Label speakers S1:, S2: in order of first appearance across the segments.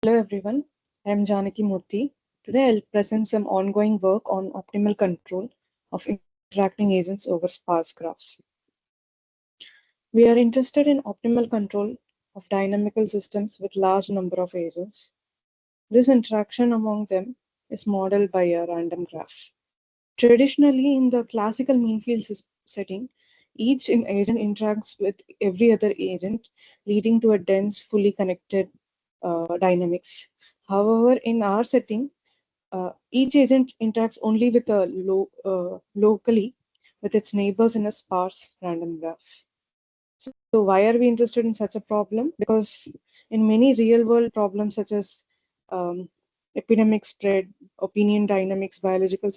S1: Hello everyone, I am Janaky Murthy. Today I'll present some ongoing work on optimal control of interacting agents over sparse graphs. We are interested in optimal control of dynamical systems with large number of agents. This interaction among them is modeled by a random graph. Traditionally, in the classical mean field setting, each agent interacts with every other agent, leading to a dense, fully connected dynamics. However, in our setting, each agent interacts only with locally with its neighbors in a sparse random graph. So why are we interested in such a problem? Because in many real world problems such as um, epidemic spread, opinion dynamics, biological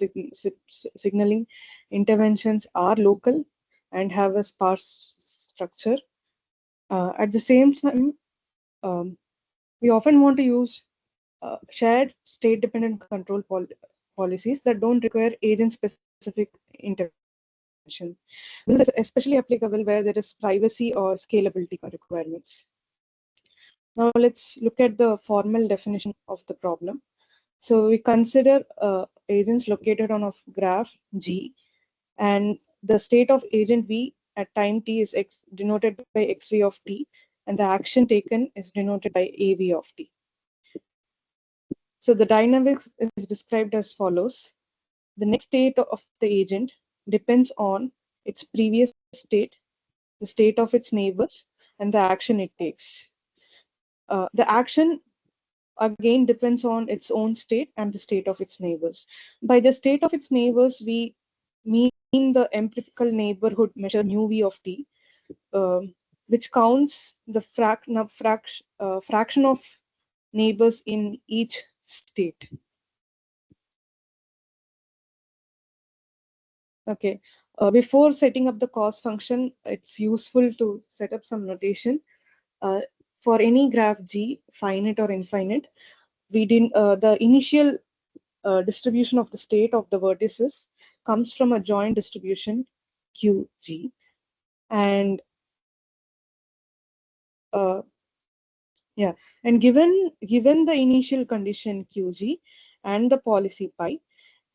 S1: signaling, interventions are local and have a sparse structure. At the same time, um, we often want to use shared state-dependent control policies that don't require agent-specific intervention. This is especially applicable where there is privacy or scalability requirements. Now let's look at the formal definition of the problem. So we consider agents located on a graph G, and the state of agent V at time t is denoted by xv of t, and the action taken is denoted by av of t. So the dynamics is described as follows. The next state of the agent depends on its previous state, the state of its neighbors, and the action it takes. The action again depends on its own state and the state of its neighbors. By the state of its neighbors, we mean the empirical neighborhood measure mu v of t, which counts the fraction of neighbors in each state. Okay. Before setting up the cost function, it's useful to set up some notation. Uh, for any graph G, finite or infinite, the initial distribution of the state of the vertices comes from a joint distribution QG, and uh, yeah, and given the initial condition QG and the policy pi,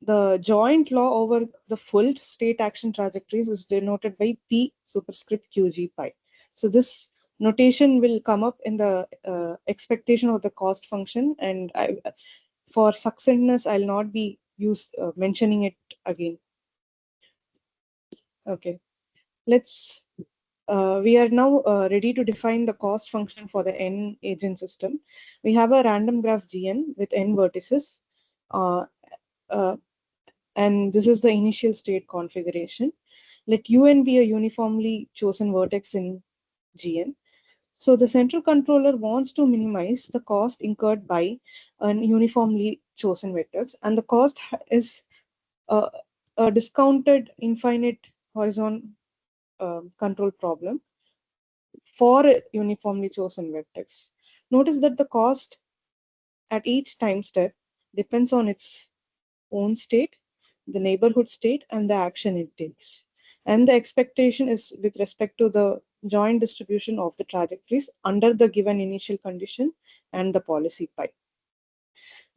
S1: the joint law over the full state action trajectories is denoted by P superscript QG pi. So this notation will come up in the expectation of the cost function, and for succinctness, I'll not be mentioning it again. Okay, let's. We are now ready to define the cost function for the n agent system. We have a random graph Gn with n vertices. Uh, uh, and this is the initial state configuration. Let un be a uniformly chosen vertex in Gn. So the central controller wants to minimize the cost incurred by an uniformly chosen vertex, and the cost is a, a discounted infinite horizon control problem for a uniformly chosen vertex. Notice that the cost at each time step depends on its own state, the neighborhood state, and the action it takes. And the expectation is with respect to the joint distribution of the trajectories under the given initial condition and the policy pi.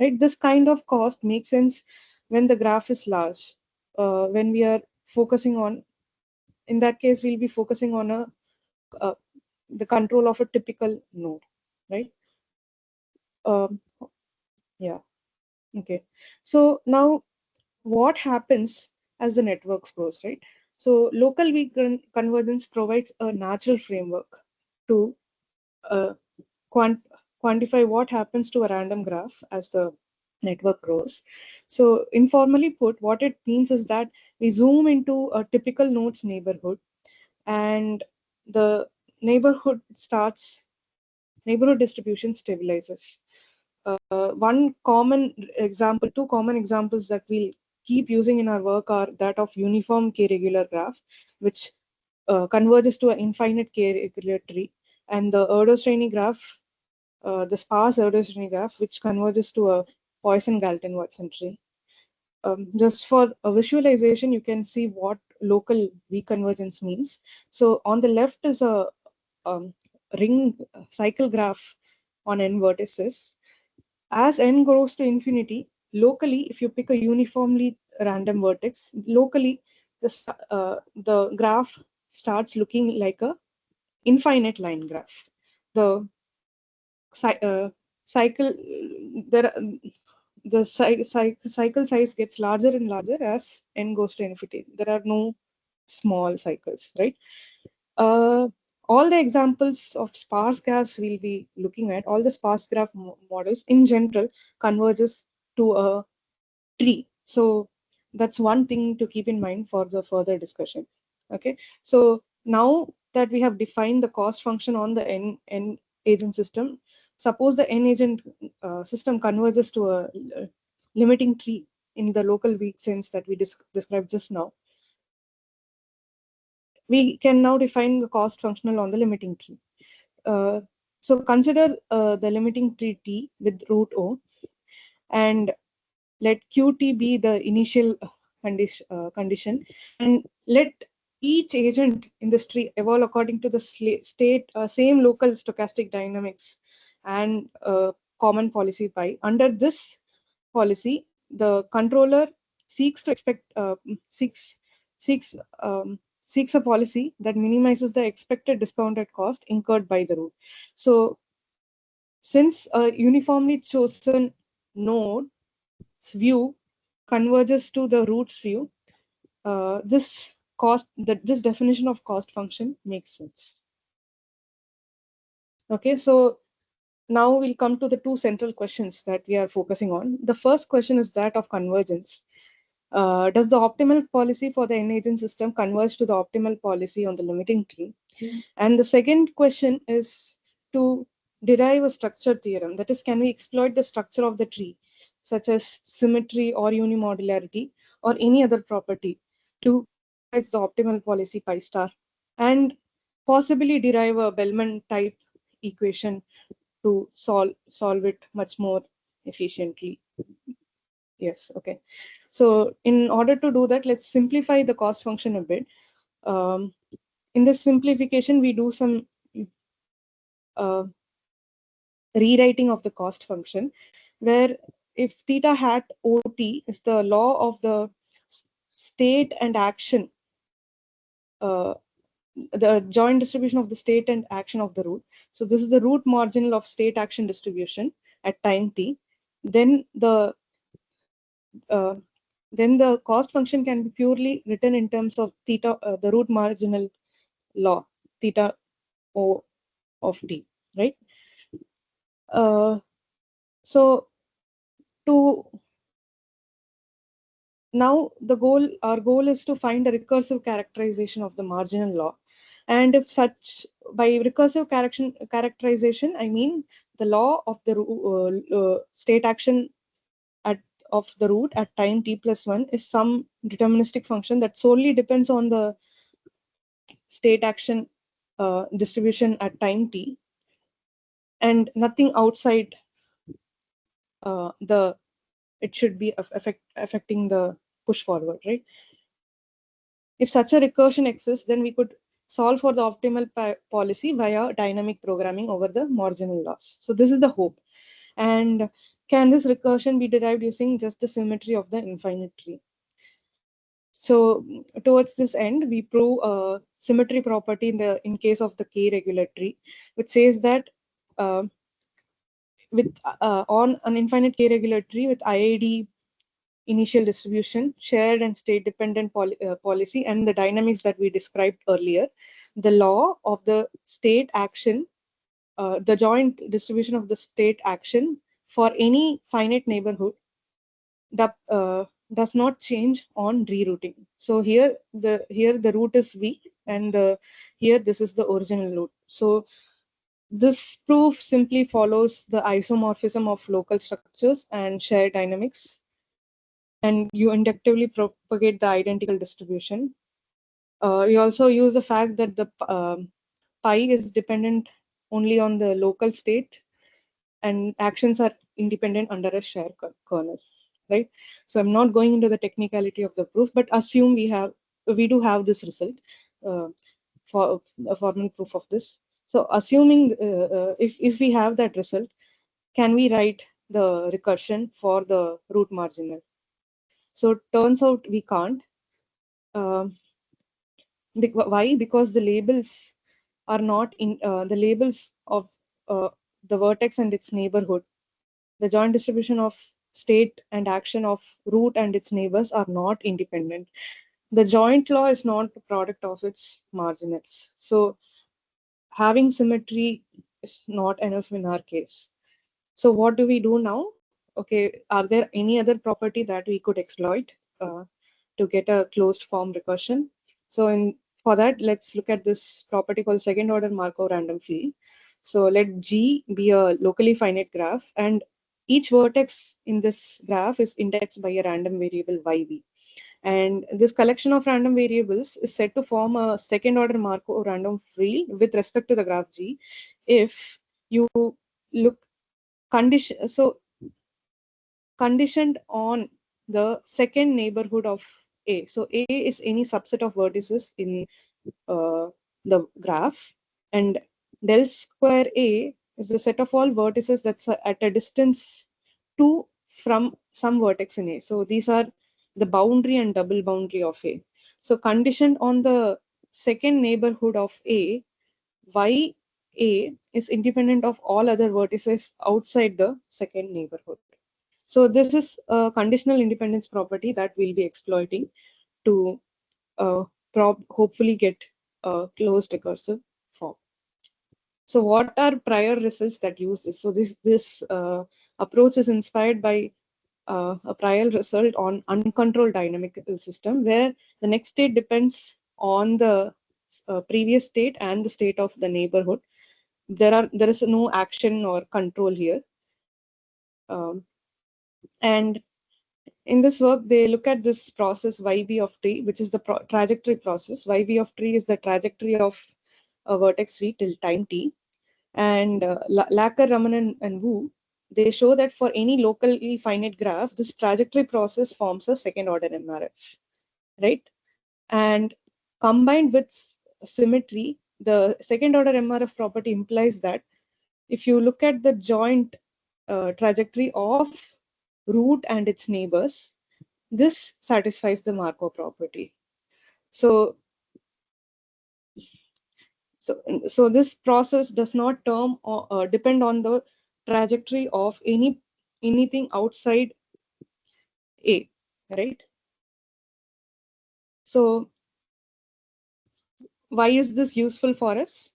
S1: Right? This kind of cost makes sense when the graph is large. When we are focusing on, in that case, we'll be focusing on uh, the control of a typical node, right? Um, yeah. Okay. So now what happens as the networks grows, right? So local weak convergence provides a natural framework to uh, quant quantify what happens to a random graph as the network grows. So informally put, what it means is that we zoom into a typical node's neighborhood, and the neighborhood starts neighborhood distribution stabilizes. One common example, two common examples that we'll keep using in our work are that of uniform k-regular graph, which converges to an infinite k-regular tree, and the Erdo-Shreni graph, the sparse Erdo-Shreni graph, which converges to a Poisson-Galton-Watson tree. Just for a visualization, you can see what local weak convergence means. So on the left is a ring cycle graph on n vertices, As n goes to infinity, locally, if you pick a uniformly random vertex, locally the graph starts looking like a infinite line graph. The cycle there cycle size gets larger and larger as n goes to infinity. There are no small cycles, right? Uh, all the examples of sparse graphs we'll be looking at, all the sparse graph models in general converges to a tree. So that's one thing to keep in mind for the further discussion. Okay, so now that we have defined the cost function on the n agent system, suppose the n agent system converges to a limiting tree in the local weak sense that we described just now. We can now define the cost functional on the limiting tree. So consider the limiting tree T with root O, and let Qt be the initial condition, and let each agent in this tree evolve according to the same local stochastic dynamics and common policy pi. Under this policy, the controller seeks to expect seeks seeks a policy that minimizes the expected discounted cost incurred by the root. So since a uniformly chosen node's view converges to the root's view, this definition of cost function makes sense. Okay, so now we'll come to the two central questions that we are focusing on. The first question is that of convergence. Does the optimal policy for the n-agent system converge to the optimal policy on the limiting tree? And the second question is to derive a structure theorem. That is, can we exploit the structure of the tree, such as symmetry or unimodularity or any other property, to maximize the optimal policy pi star, and possibly derive a Bellman type equation to solve it much more efficiently. Yes, okay. So in order to do that, let's simplify the cost function a bit. In this simplification, we do some uh, rewriting of the cost function, where if theta hat OT is the law of the state and action, uh, the joint distribution of the state and action of the root. So this is the root marginal of state action distribution at time t. Then uh, the cost function can be purely written in terms of theta, the root marginal law, theta O of t, right? So to now our goal is to find a recursive characterization of the marginal law. And if such, by recursive characterization, I mean the law of the state action of the root at time t+1 is some deterministic function that solely depends on the state action distribution at time t, and nothing outside the it should be affecting the push forward, right? If such a recursion exists, then we could solve for the optimal policy via dynamic programming over the marginal loss. So this is the hope. And can this recursion be derived using just the symmetry of the infinite tree? So towards this end, we prove a symmetry property in case of the k-regular tree, which says that uh, on an infinite k-regular tree with IID initial distribution, shared and state dependent policy, and the dynamics that we described earlier, the law of the state action, the joint distribution of the state action for any finite neighborhood does not change on rerouting. So here the root is V, and here this is the original root. So this proof simply follows the isomorphism of local structures and shared dynamics, and you inductively propagate the identical distribution. We also use the fact that the pi is dependent only on the local state, and actions are independent under a shared kernel, right? So I'm not going into the technicality of the proof, but assume we do have this result uh, for a formal proof of this. So assuming if we have that result, can we write the recursion for the root marginal. So it turns out we can't. Why? Because the labels are not in the labels of the vertex and its neighborhood. The joint distribution of state and action of root and its neighbors are not independent. The joint law is not the product of its marginals. So having symmetry is not enough in our case. So what do we do now? Okay, are there any other property that we could exploit uh, to get a closed form recursion? So for that, let's look at this property called second order Markov random field. So let G be a locally finite graph, and each vertex in this graph is indexed by a random variable YV. And this collection of random variables is said to form a second order Markov random field with respect to the graph G if you look conditioned on the second neighborhood of A. So A is any subset of vertices in the graph, and del square A is the set of all vertices that's at a distance 2 from some vertex in A. So these are the boundary and double boundary of A. So conditioned on the second neighborhood of A, Y A is independent of all other vertices outside the second neighborhood. So this is a conditional independence property that we'll be exploiting to hopefully get a closed recursive form. So what are prior results that use this? So this approach is inspired by a prior result on uncontrolled dynamical system where the next state depends on the previous state and the state of the neighborhood. There is no action or control here. And in this work, they look at this process YV of tree, which is the trajectory process. YV of tree is the trajectory of a vertex V till time t. And Lacker, Raman, and Wu, they show that for any locally finite graph, this trajectory process forms a second order MRF, right? And combined with symmetry, the second order MRF property implies that if you look at the joint trajectory of root and its neighbors, this satisfies the Markov property. So, so this process does not depend on the trajectory of anything outside A, right? So why is this useful for us?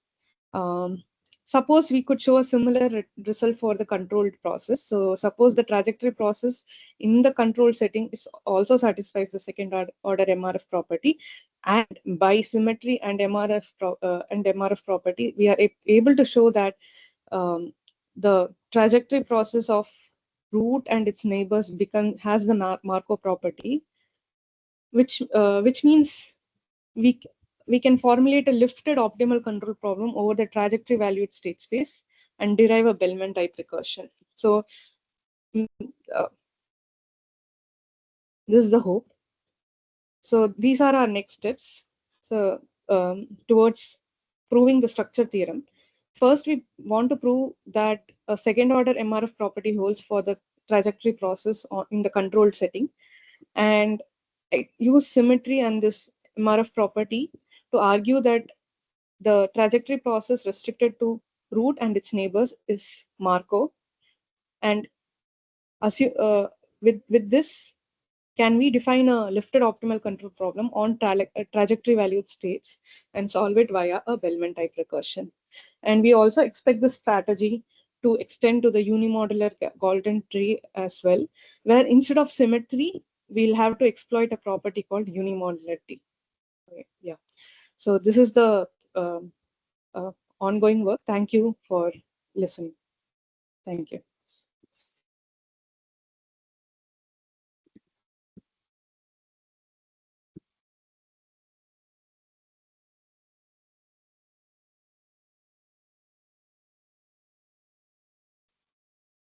S1: Suppose we could show a similar result for the controlled process. So suppose the trajectory process in the control setting is also satisfies the second order MRF property, and by symmetry and MRF property, we are able to show that the trajectory process of root and its neighbors has the Markov property, which means we we can formulate a lifted optimal control problem over the trajectory valued state space and derive a Bellman type recursion. So uh, this is the hope. So these are our next steps. So towards proving the structure theorem. First, we want to prove that a second order MRF property holds for the trajectory process in the controlled setting, and use symmetry and this MRF property to argue that the trajectory process restricted to root and its neighbors is Markov. And with this, can we define a lifted optimal control problem on trajectory valued states and solve it via a Bellman type recursion? And we also expect this strategy to extend to the unimodular Galton tree as well, where instead of symmetry, we'll have to exploit a property called unimodularity. Okay, yeah. So this is the uh, ongoing work. Thank you for listening. Thank you.